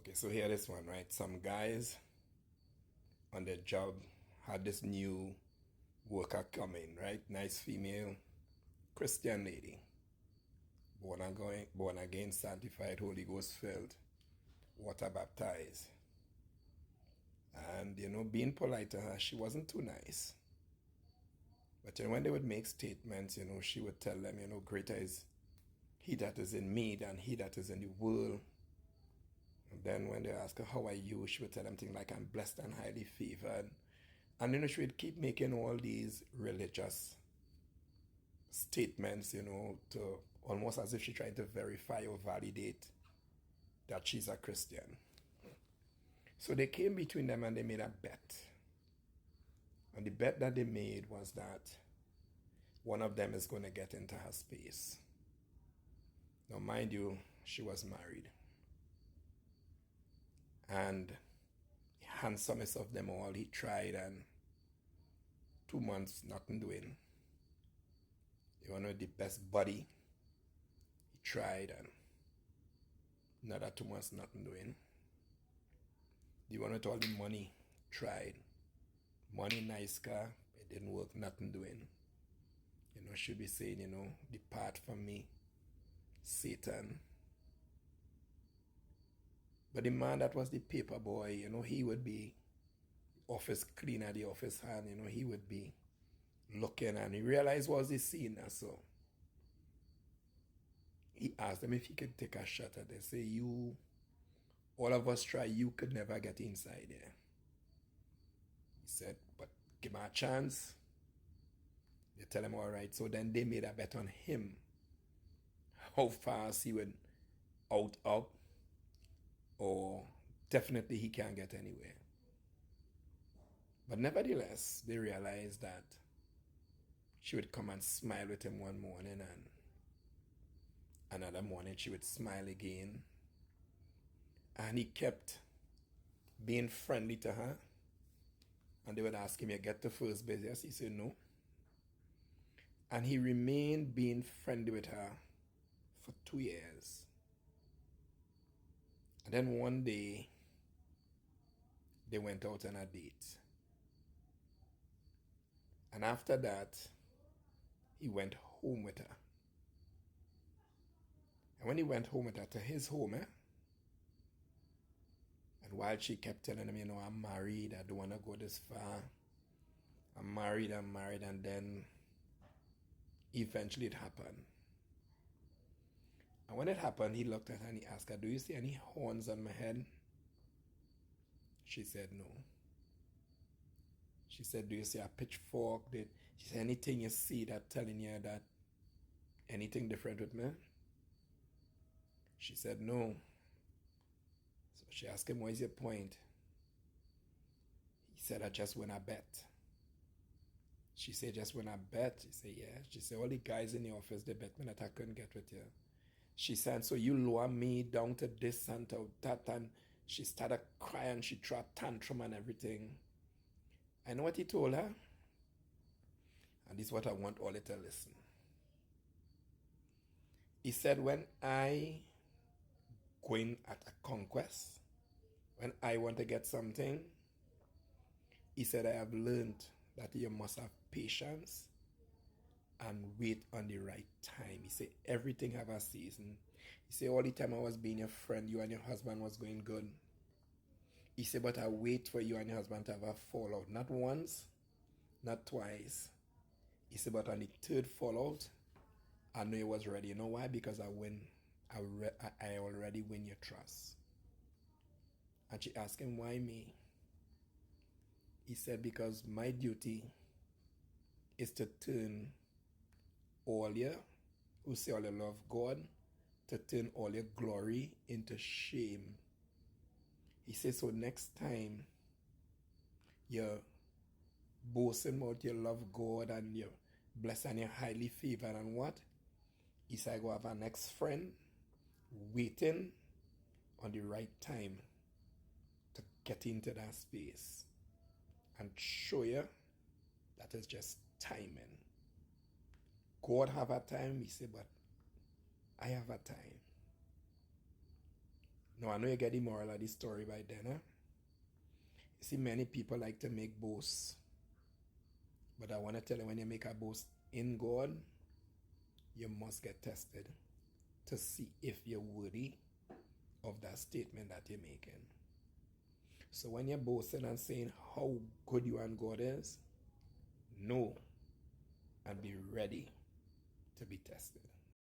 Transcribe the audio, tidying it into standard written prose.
Okay, so here this one, right? Some guys on their job had this new worker coming, right? Nice female Christian lady, born again, sanctified, Holy Ghost filled, water baptized. And being polite to her, she wasn't too nice. But when they would make statements, she would tell them, greater is he that is in me than he that is in the world. And then when they ask her, how are you? She would tell them things like, I'm blessed and highly favored. And she would keep making all these religious statements, to almost as if she's trying to verify or validate that she's a Christian. So they came between them and they made a bet. And the bet that they made was that one of them is going to get into her space. Now, mind you, she was married. And the handsomest of them all, he tried, and 2 months, nothing doing. You want to know the best body? He tried, and another 2 months, nothing doing. You want to know all the money? Tried. Money, nice car, it didn't work, nothing doing. Should be saying, depart from me, Satan. But the man that was the paper boy, he would be office cleaner, the office hand, he would be looking, and he realized what was the scene now, so he asked them if he could take a shot at it. They say, all of us try, you could never get inside there. He said, but give me a chance. They tell him, all right. So then they made a bet on him, how fast he would out up, or definitely he can't get anywhere. But nevertheless, they realized that she would come and smile with him one morning, and another morning she would smile again. And he kept being friendly to her. And they would ask him, you get to first base? Yes, he said no. And he remained being friendly with her for 2 years. And then one day, they went out on a date. And after that, he went home with her. And when he went home with her to his home, and while she kept telling him, I'm married, I don't want to go this far. I'm married, and then eventually it happened. And when it happened, he looked at her and he asked her, do you see any horns on my head? She said no. She said, do you see a pitchfork? She said, anything you see that telling you that anything different with me? She said no. So she asked him, what is your point? He said, I just win a bet. She said, just win a bet? He said, yeah. She said, all the guys in the office, they bet me that I couldn't get with you. She said, so you lower me down to this and to that. And she started crying. She threw a tantrum and everything. I know what he told her. And this is what I want all to listen. He said, when I go in at a conquest, when I want to get something, he said, I have learned that you must have patience and wait on the right time. He said, everything have a season. He said, all the time I was being your friend, you and your husband was going good. He said, but I wait for you and your husband to have a fallout. Not once, not twice. He said, but on the third fallout, I knew he was ready. You know why? Because I already win your trust. And she asked him, why me? He said, because my duty is to turn all you who say all you love God, to turn all your glory into shame. He said, so next time you're boasting about you love God and you're blessed and you're highly favored and what? He said, I go have an ex-friend waiting on the right time to get into that space and show you that is just timing. God have a time, he said, but I have a time. Now, I know you get the moral of the story by then, huh? You see, many people like to make boasts. But I want to tell you, when you make a boast in God, you must get tested to see if you're worthy of that statement that you're making. So when you're boasting and saying how good you and God is, know and be ready to be tested.